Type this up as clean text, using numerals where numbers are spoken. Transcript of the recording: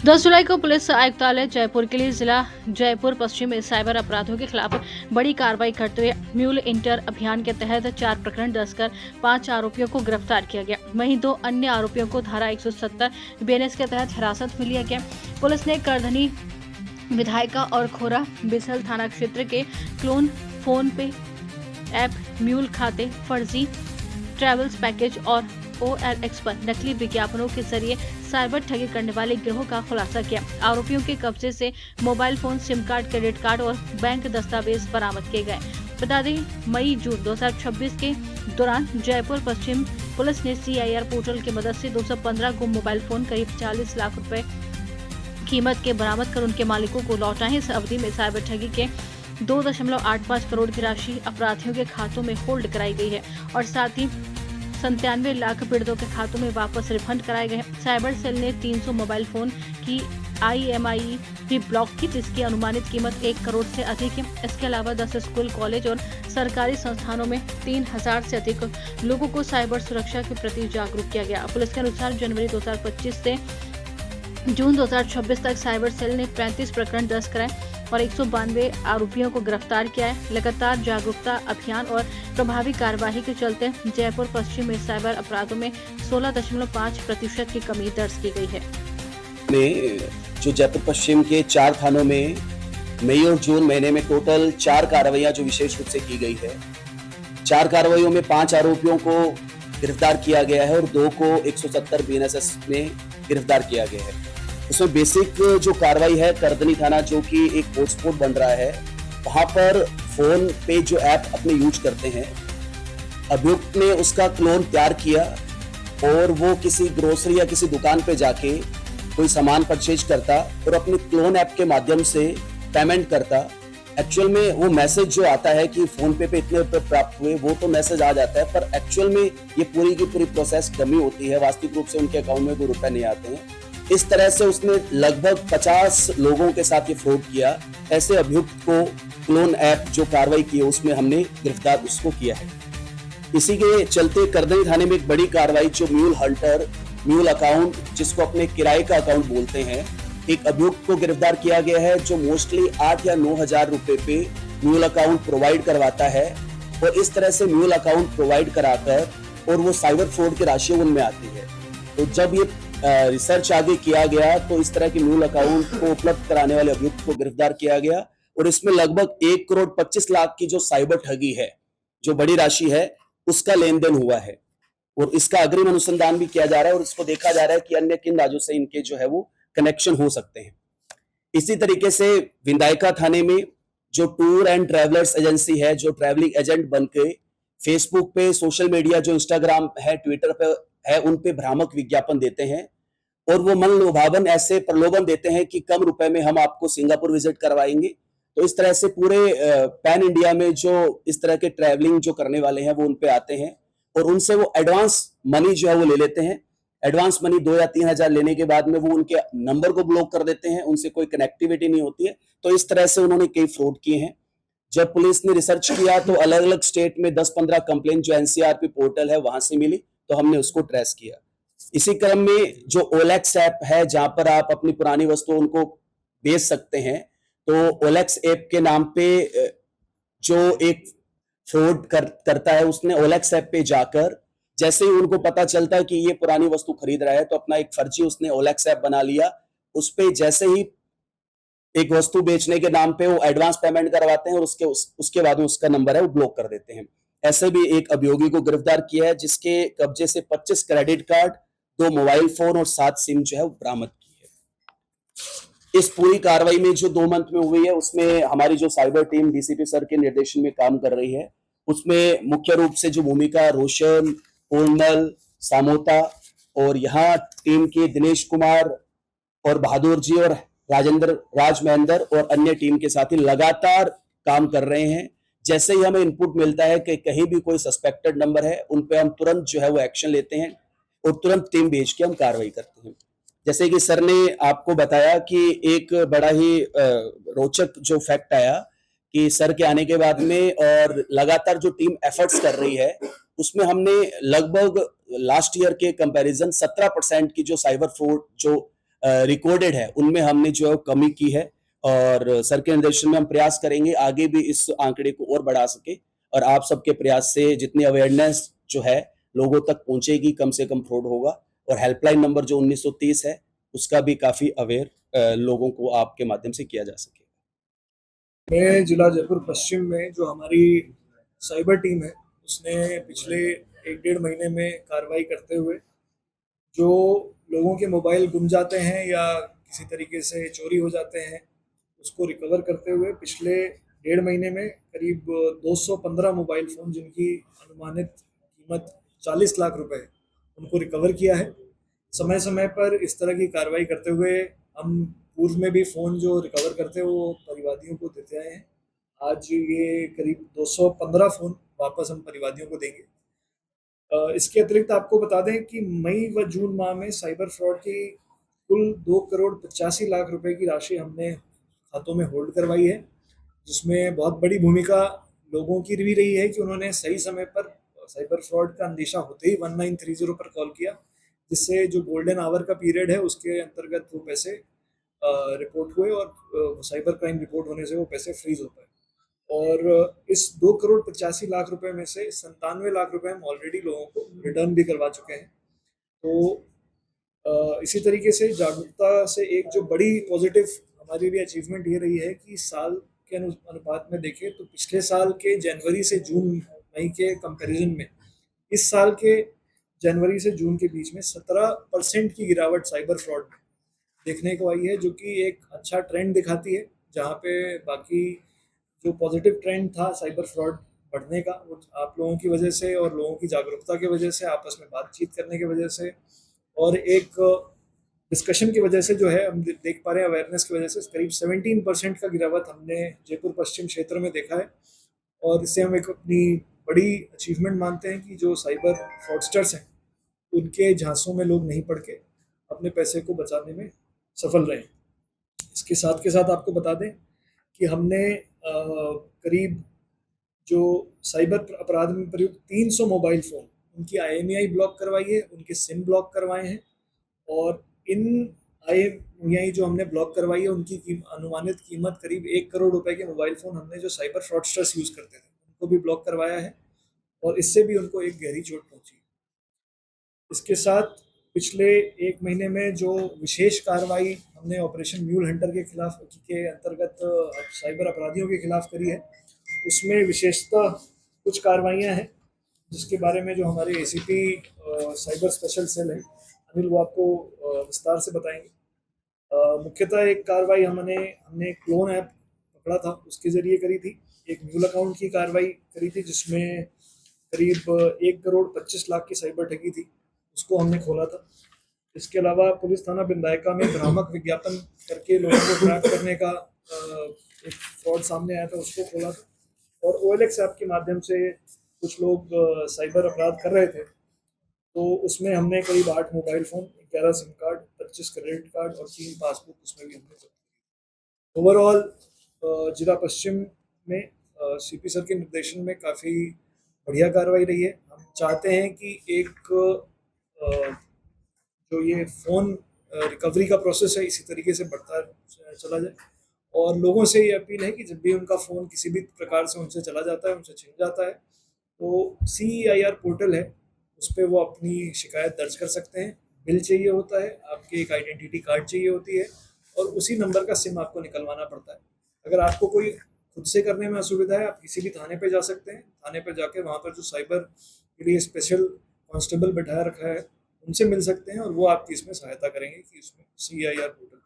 10 जुलाई को पुलिस आयुक्तालय जयपुर के लिए जिला जयपुर पश्चिम में साइबर अपराधों के खिलाफ बड़ी कार्रवाई करते हुए म्यूल इंटर अभियान के तहत 4 प्रकरण दर्ज कर 5 आरोपियों को गिरफ्तार किया गया। वहीं 2 अन्य आरोपियों को धारा 170 बीएनएस के तहत हिरासत में लिया गया। पुलिस ने करधनी विधायिका और खोरा बिसल थाना क्षेत्र के क्लोन फोन पे ऐप म्यूल खाते फर्जी ट्रैवल्स पैकेज और OLX पर नकली विज्ञापनों के जरिए साइबर ठगी करने वाले गिरोह का खुलासा किया। आरोपियों के कब्जे से mobile phone, SIM card, credit card और बैंक दस्तावेज बरामद किए गए। बता दें, मई-जून 2026 के दौरान जयपुर पश्चिम पुलिस ने CIR पोर्टल की मदद से 215 गुम मोबाइल फोन करीब 40 लाख रुपए कीमत के बरामद कर उनके मालिकों को लौटाए। इस अवधि में साइबर ठगी के 2.85 करोड़ की राशि अपराधियों के खातों में होल्ड कराई गई है और साथ ही 97 लाख पीड़ितों के खातों में वापस रिफंड कराए गए। साइबर सेल ने 300 मोबाइल फोन की IMEI भी ब्लॉक की, जिसकी अनुमानित कीमत 1 करोड़ से अधिक है। इसके अलावा 10 स्कूल, कॉलेज और सरकारी संस्थानों में 3000 से अधिक लोगों को साइबर सुरक्षा के प्रति जागरूक किया गया। पुलिस के अनुसार जनवरी 2025 से जून 2026 तक साइबर सेल ने 35 प्रकरण दर्ज कराए और 192 आरोपियों को गिरफ्तार किया है। लगातार जागरूकता अभियान और प्रभावी कार्यवाही के चलते जयपुर पश्चिम में साइबर अपराधों में 16.5% की कमी दर्ज की गई है। जो जयपुर पश्चिम के 4 थानों में मई और जून महीने में टोटल 4 कार्रवाइयां जो विशेष रूप से की गई है। 4 कार्रवाइयों में 5 आरोपियों को गिरफ्तार किया गया है और 2 को 170 BNSS में गिरफ्तार किया गया है। उसमें बेसिक जो कार्रवाई है, करधनी थाना जो कि एक हॉटस्पॉट बन रहा है, वहां पर फोन पे जो ऐप अपने यूज करते हैं, अभियुक्त ने उसका क्लोन तैयार किया और वो किसी ग्रोसरी या किसी दुकान पे जाके कोई सामान परचेज करता और अपने क्लोन ऐप के माध्यम से पेमेंट करता। एक्चुअल में वो मैसेज जो आता है कि फोन पे इतने रुपए प्राप्त हुए, वो तो मैसेज आ जाता है, पर एक्चुअल में ये पूरी की पूरी प्रोसेस डमी होती है। वास्तविक रूप से उनके अकाउंट में कोई रुपए नहीं आते हैं। इस तरह से उसने लगभग 50 लोगों के साथ ये फ्रॉड किया। ऐसे अभियुक्त को क्लोन ऐप जो कार्रवाई की है उसमें हमने गिरफ्तार उसको किया है। इसी के चलते करधनी थाने में एक बड़ी कार्रवाई जो म्यूल हंटर, म्यूल अकाउंट जिसको अपने किराए का अकाउंट बोलते हैं, एक अभियुक्त को गिरफ्तार किया गया है जो मोस्टली 8 या 9 हजार रुपए पे म्यूल अकाउंट प्रोवाइड करवाता है और इस तरह से म्यूल अकाउंट प्रोवाइड कराकर और वो साइबर फ्रॉड की राशि उनमें आती है। तो जब ये रिसर्च आगे किया गया तो इस तरह के म्यूल अकाउंट को उपलब्ध कराने वाले अभियुक्त को गिरफ्तार किया गया और इसमें लगभग 1 करोड़ 25 लाख की जो साइबर ठगी है, जो बड़ी राशि है, उसका लेन देन हुआ है और इसका अग्रिम अनुसंधान भी किया जा रहा है और इसको देखा जा रहा है कि अन्य किन राज्यों से इनके जो है वो कनेक्शन हो सकते हैं। इसी तरीके से विधायिका थाने में जो टूर एंड ट्रेवलर्स एजेंसी है, जो ट्रैवलिंग एजेंट बनके फेसबुक पे, सोशल मीडिया जो इंस्टाग्राम है, ट्विटर पे है, उन पे भ्रामक विज्ञापन देते हैं और वो मन लुभावन ऐसे प्रलोभन देते हैं कि कम रुपए में हम आपको सिंगापुर विजिट करवाएंगे। तो इस तरह से पूरे पैन इंडिया में जो इस तरह के ट्रैवलिंग जो करने वाले हैं वो उन पे आते हैं और उनसे वो एडवांस मनी जो है वो ले लेते हैं। एडवांस मनी 2 या 3 हजार लेने के बाद में वो उनके नंबर को ब्लॉक कर देते हैं, उनसे कोई कनेक्टिविटी नहीं होती है। तो इस तरह से उन्होंने कई फ्रॉड किए हैं। जब पुलिस ने रिसर्च किया तो अलग अलग स्टेट में 10-15 कंप्लेंट जो NCRP पोर्टल है वहां से मिली, तो हमने उसको ट्रेस किया। इसी क्रम में जो OLX ऐप है जहां पर आप अपनी पुरानी वस्तुओं उनको बेच सकते हैं, तो OLX ऐप के नाम पे जो एक फ्रॉड करता है, उसने OLX ऐप पे जाकर जैसे ही उनको पता चलता है कि ये पुरानी वस्तु खरीद रहा है तो अपना एक फर्जी उसने OLX ऐप बना लिया। उस पे जैसे ही एक वस्तु बेचने के नाम पे वो एडवांस पेमेंट करवाते हैं और उसके बाद में उसका नंबर है वो ब्लॉक कर देते हैं। ऐसे भी एक अभियोगी को गिरफ्तार किया है जिसके कब्जे से 25 क्रेडिट कार्ड, 2 मोबाइल फोन और 7 सिम जो है वो बरामद की है। इस पूरी कार्रवाई में जो 2 मंथ में हुई है उसमें हमारी जो साइबर टीम DCP सर के निर्देशन में काम कर रही है, उसमें मुख्य रूप से जो भूमिका रोशन, कोमल, सामोता और यहाँ टीम के दिनेश कुमार और बहादुर जी और राज महेंद्र और अन्य टीम के साथी लगातार काम कर रहे हैं। जैसे ही हमें इनपुट मिलता है कि कहीं भी कोई सस्पेक्टेड नंबर है, उन पे हम तुरंत जो है वो एक्शन लेते हैं और तुरंत टीम भेज के हम कार्रवाई करते हैं। जैसे कि सर ने आपको बताया कि एक बड़ा ही रोचक जो फैक्ट आया कि सर के आने के बाद में और लगातार जो टीम एफर्ट्स कर रही है उसमें हमने लगभग लास्ट ईयर के कंपैरिजन 17% की जो साइबर फ्रॉड जो रिकॉर्डेड है उनमें हमने जो है कमी की है और सर के निर्देशन में हम प्रयास करेंगे आगे भी इस आंकड़े को और बढ़ा सके और आप सबके प्रयास से जितनी अवेयरनेस जो है लोगों तक पहुंचेगी कम से कम फ्रॉड होगा और हेल्पलाइन नंबर जो 1930 है उसका भी काफ़ी अवेयर लोगों को आपके माध्यम से किया जा सके। मैं जिला जयपुर पश्चिम में जो हमारी साइबर टीम है उसने पिछले 1 डेढ़ महीने में कार्रवाई करते हुए जो लोगों के मोबाइल गुम जाते हैं या किसी तरीके से चोरी हो जाते हैं उसको रिकवर करते हुए पिछले 1.5 महीने में करीब 215 मोबाइल फ़ोन जिनकी अनुमानित कीमत 40 लाख रुपए है उनको रिकवर किया है। समय समय पर इस तरह की कार्रवाई करते हुए हम पूर्व में भी फ़ोन जो रिकवर करते हैं वो परिवादियों को देते आए हैं। आज ये करीब 215 फ़ोन वापस हम परिवादियों को देंगे। इसके अतिरिक्त आपको बता दें कि मई व जून माह में साइबर फ्रॉड की कुल 2 करोड़ 85 लाख रुपए की राशि हमने खातों में होल्ड करवाई है, जिसमें बहुत बड़ी भूमिका लोगों की भी रही है कि उन्होंने सही समय पर साइबर फ्रॉड का अंदेशा होते ही 1930 पर कॉल किया, जिससे जो गोल्डन आवर का पीरियड है उसके अंतर्गत वो पैसे रिपोर्ट हुए और साइबर क्राइम रिपोर्ट होने से वो पैसे फ्रीज हो पाए। और इस 2 करोड़ 85 लाख रुपए में से 97 लाख रुपए हम ऑलरेडी लोगों को रिटर्न भी करवा चुके हैं। तो इसी तरीके से जागरूकता से एक जो बड़ी पॉजिटिव हमारी भी अचीवमेंट ये रही है कि साल के अनुपात में देखें तो पिछले साल के जनवरी से जून मई के कंपैरिजन में इस साल के जनवरी से जून के बीच में 17% की गिरावट साइबर फ्रॉड में देखने को आई है, जो कि एक अच्छा ट्रेंड दिखाती है। जहाँ पे बाकी जो पॉजिटिव ट्रेंड था साइबर फ्रॉड बढ़ने का वो आप लोगों की वजह से और लोगों की जागरूकता की वजह से, आपस में बातचीत करने की वजह से और एक डिस्कशन की वजह से जो है हम देख पा रहे हैं, अवेयरनेस की वजह से करीब 17% का गिरावट हमने जयपुर पश्चिम क्षेत्र में देखा है। और इससे हम एक अपनी बड़ी अचीवमेंट मानते हैं कि जो साइबर फ्रॉडस्टर्स हैं उनके झांसों में लोग नहीं पड़ के अपने पैसे को बचाने में सफल रहे। इसके साथ के साथ आपको बता दें कि हमने करीब जो साइबर अपराध में प्रयुक्त 300 मोबाइल फ़ोन उनकी IMEI ब्लॉक करवाई है, उनके सिम ब्लॉक करवाए हैं और इन IMEI जो हमने ब्लॉक करवाई है उनकी अनुमानित कीमत करीब 1 करोड़ रुपए के मोबाइल फ़ोन हमने जो साइबर फ्रॉडस्टर्स यूज़ करते थे उनको भी ब्लॉक करवाया है और इससे भी उनको एक गहरी चोट पहुंची। इसके साथ पिछले 1 महीने में जो विशेष कार्रवाई हमने ऑपरेशन म्यूल हंटर के खिलाफ के अंतर्गत साइबर अपराधियों के खिलाफ करी है, उसमें विशेषतः कुछ कार्रवाइयाँ हैं जिसके बारे में जो हमारे ACP साइबर स्पेशल सेल है अनिल वो आपको विस्तार से बताएंगे। मुख्यतः एक कार्रवाई हमने क्लोन ऐप पकड़ा था, उसके ज़रिए करी थी। एक म्यूल अकाउंट की कार्रवाई करी थी जिसमें करीब 1 करोड़ 25 लाख की साइबर ठगी थी, उसको हमने खोला था। इसके अलावा पुलिस थाना बिंदायका में भ्रामक विज्ञापन करके लोगों को ट्रैप करने का एक फ्रॉड सामने आया था, उसको खोला था। और OLX ऐप के माध्यम से कुछ लोग साइबर अपराध कर रहे थे, तो उसमें हमने करीब 8 mobile phone, 11 SIM card, 25 credit card और 3 पासबुक उसमें भी हमने जब्त। ओवरऑल जिला पश्चिम में CP सर के निर्देशन में काफ़ी बढ़िया कार्रवाई रही है। हम चाहते हैं कि एक जो ये फ़ोन रिकवरी का प्रोसेस है इसी तरीके से बढ़ता चला जाए और लोगों से ये अपील है कि जब भी उनका फ़ोन किसी भी प्रकार से उनसे चला जाता है, उनसे छिन जाता है, तो CEIR पोर्टल है, उस पर वो अपनी शिकायत दर्ज कर सकते हैं। बिल चाहिए होता है, आपके एक आइडेंटिटी कार्ड चाहिए होती है और उसी नंबर का सिम आपको निकलवाना पड़ता है। अगर आपको कोई खुद से करने में असुविधा है, आप किसी भी थाने पे जा सकते हैं। थाने पे जाके वहाँ पर जो साइबर के लिए स्पेशल कांस्टेबल बैठाया रखा है उनसे मिल सकते हैं और वो आपकी इसमें सहायता करेंगे कि इसमें CEIR पोर्टल